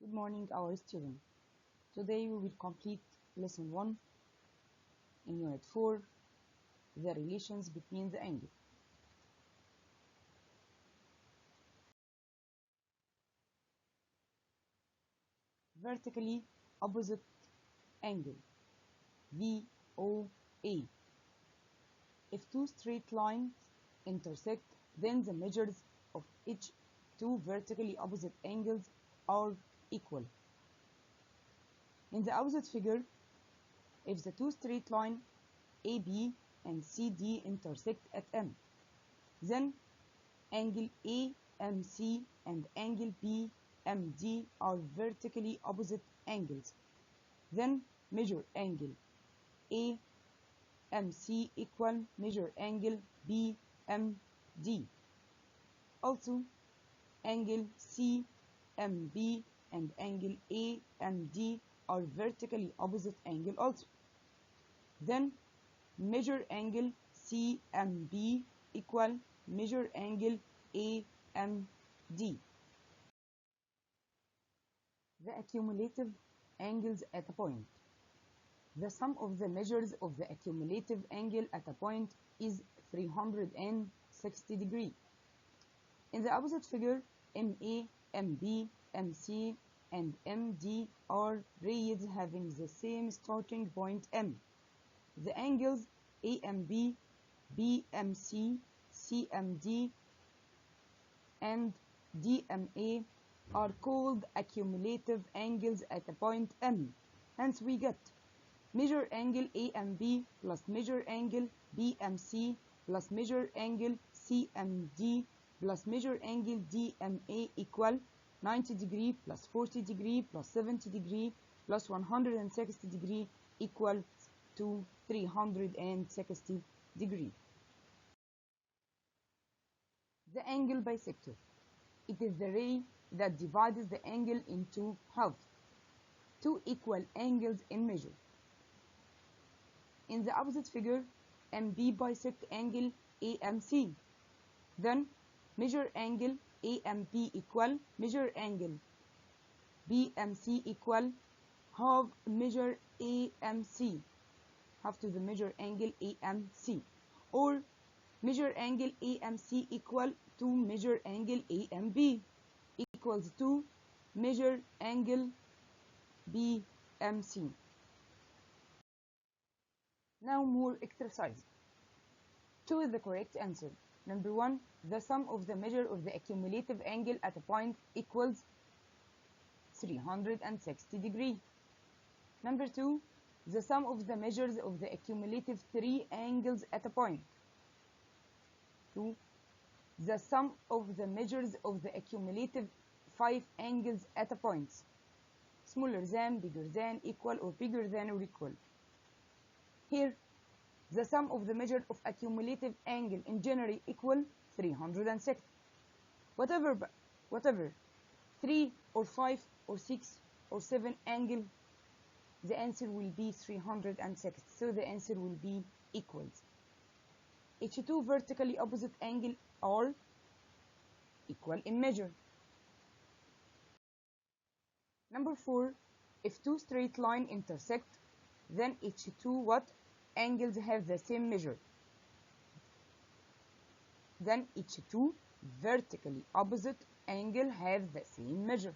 Good morning, our student. Today we will complete lesson 1 in unit 4, the relations between the angles. Vertically opposite angle, VOA. If two straight lines intersect, then the measures of each two vertically opposite angles are equal. In the opposite figure, if the two straight lines AB and CD intersect at M, then angle AMC and angle BMD are vertically opposite angles. Then measure angle AMC equal measure angle BMD. Also, angle CMB and angle AMD are vertically opposite angle also. Then measure angle CMB equal measure angle AMD. The accumulative angles at a point. The sum of the measures of the accumulative angle at a point is 360 degrees. In the opposite figure, MA, MB, MC, and MD are rays having the same starting point M. The angles AMB, BMC, CMD, and DMA are called accumulative angles at a point M. Hence we get measure angle AMB plus measure angle BMC plus measure angle CMD plus measure angle DMA equal 90 degree plus 40 degree plus 70 degree plus 160 degree equal to 360 degree. The angle bisector. It is the ray that divides the angle into half. Two equal angles in measure. In the opposite figure, MB bisect angle AMC. Then measure angle AMB equal measure angle BMC equal half measure AMC, half to the measure angle AMC, or measure angle AMC equal to measure angle AMB equals to measure angle BMC. Now more exercise. Choose the correct answer. Number 1, the sum of the measure of the accumulative angle at a point equals 360 degrees. Number 2, the sum of the measures of the accumulative 3 angles at a point. 2, the sum of the measures of the accumulative 5 angles at a point. Smaller than, bigger than, equal or bigger than or equal. Here, the sum of the measure of accumulative angle in general equal 360. Whatever 3 or 5 or 6 or 7 angle, the answer will be 360. So the answer will be equals. Each two vertically opposite angles are equal in measure. Number 4, if two straight lines intersect, then each two angles have the same measure. Then each two vertically opposite angles have the same measure.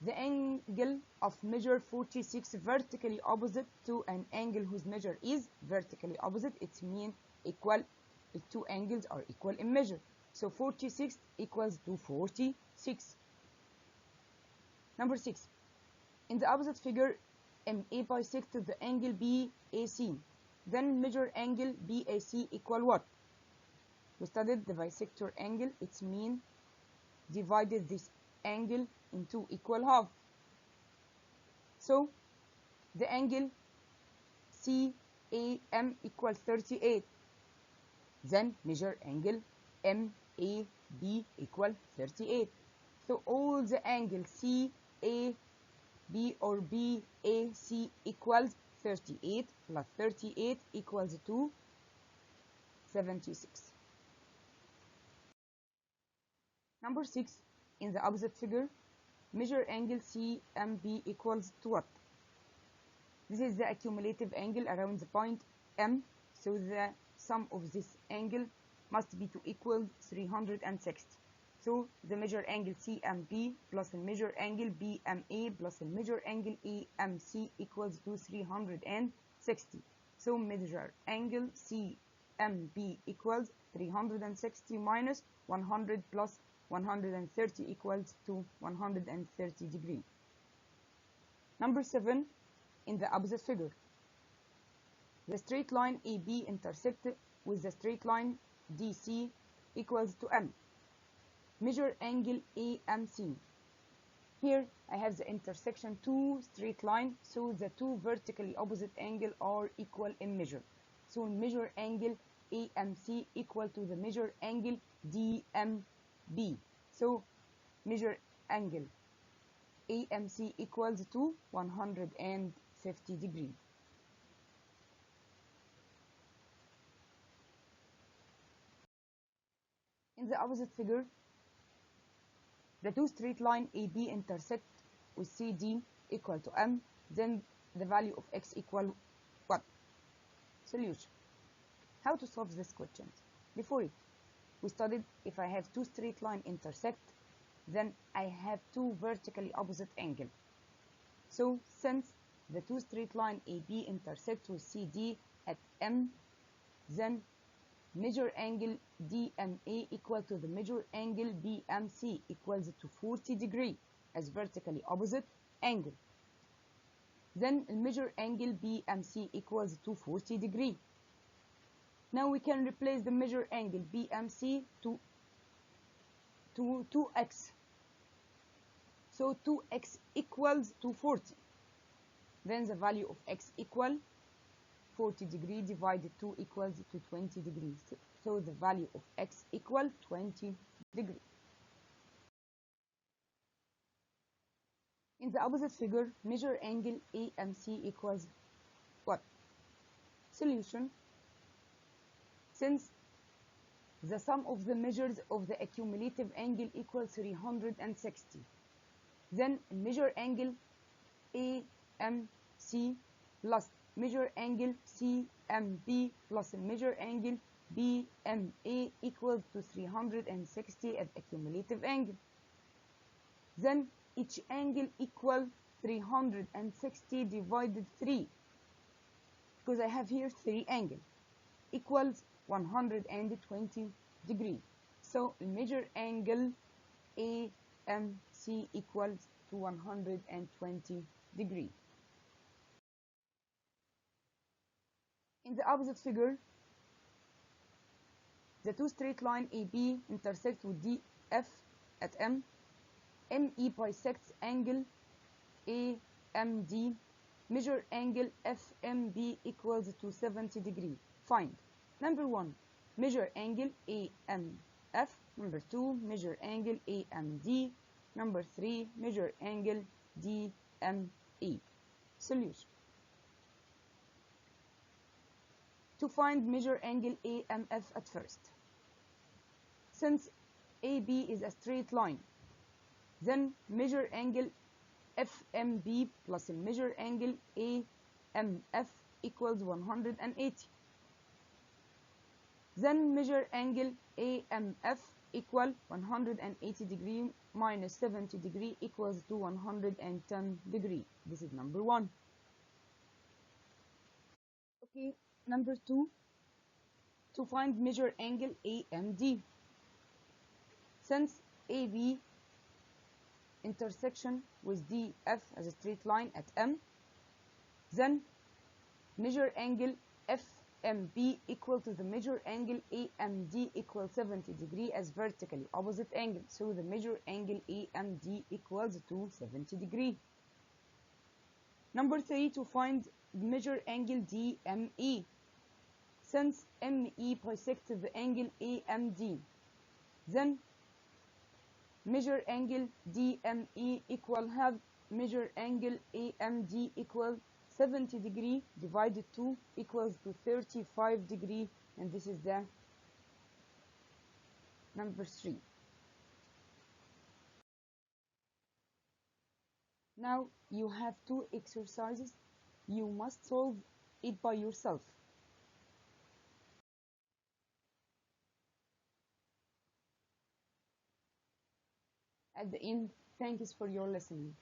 The angle of measure 46 vertically opposite to an angle whose measure is vertically opposite, it means equal. The two angles are equal in measure. So 46 equals to 46. Number 6. In the opposite figure, MA bisects the angle BAC. Then measure angle BAC equal what? We studied the bisector angle. It means divided this angle into equal half. So the angle CAM equals 38. Then measure angle MAB equal 38. So all the angles CAB or BAC equals 38 plus 38 equals to 76. Number 6, in the opposite figure, measure angle CMB equals to what? This is the accumulative angle around the point M, so the sum of this angle must be to equal 360. So the measure angle CMB plus the measure angle BMA plus the measure angle AMC equals to 360. So measure angle CMB equals 360 minus 100 plus 130 equals to 130 degrees. Number 7, in the opposite figure, the straight line AB intersect with the straight line DC equals to M. Measure angle AMC. Here I have the intersection two straight line, so the two vertically opposite angles are equal in measure. So measure angle AMC equal to the measure angle DMB. So measure angle AMC equals to 150 degrees. In the opposite figure, the two straight line AB intersect with CD equal to M, then the value of X equal what? Solution. How to solve this question? Before it, we studied if I have two straight line intersect, then I have two vertically opposite angles. So since the two straight line AB intersect with CD at M, then measure angle DMA equal to the measure angle BMC equals to 40 degrees as vertically opposite angle. Then measure angle BMC equals to 40 degrees. Now we can replace the measure angle BMC to 2x. So 2x equals to 40. Then the value of x equal 40 degrees divided 2 equals to 20 degrees. So the value of x equal 20 degrees. In the opposite figure, measure angle AMC equals what? Solution. Since the sum of the measures of the accumulative angle equals 360, then measure angle AMC plus measure angle CMB plus measure angle BMA equals to 360 at accumulative angle. Then each angle equal 360 divided 3, because I have here 3 angles, equals 120 degrees. So measure angle AMC equals to 120 degrees. In the opposite figure, the two straight line AB intersect with DF at M. ME bisects angle AMD. Measure angle FMB equals to 70 degrees. Find number 1, measure angle AMF. Number 2, measure angle AMD. Number 3, measure angle DME. Solution. To find measure angle AMF at first. Since AB is a straight line, then measure angle FMB plus measure angle AMF equals 180. Then measure angle AMF equal 180 degree minus 70 degree equals to 110 degree. This is number 1. Okay, number 2, to find measure angle AMD. Since AB intersection with DF as a straight line at M, then measure angle FMB equal to the measure angle AMD equal 70 degree as vertically opposite angle. So the measure angle AMD equals to 70 degree. Number 3, to find measure angle DME. Since ME bisects the angle AMD, then measure angle DME equal have measure angle AMD equal 70 degree divided 2 equals to 35 degree, and this is the number 3. Now you have two exercises. You must solve it by yourself. At the end, thanks for your listening.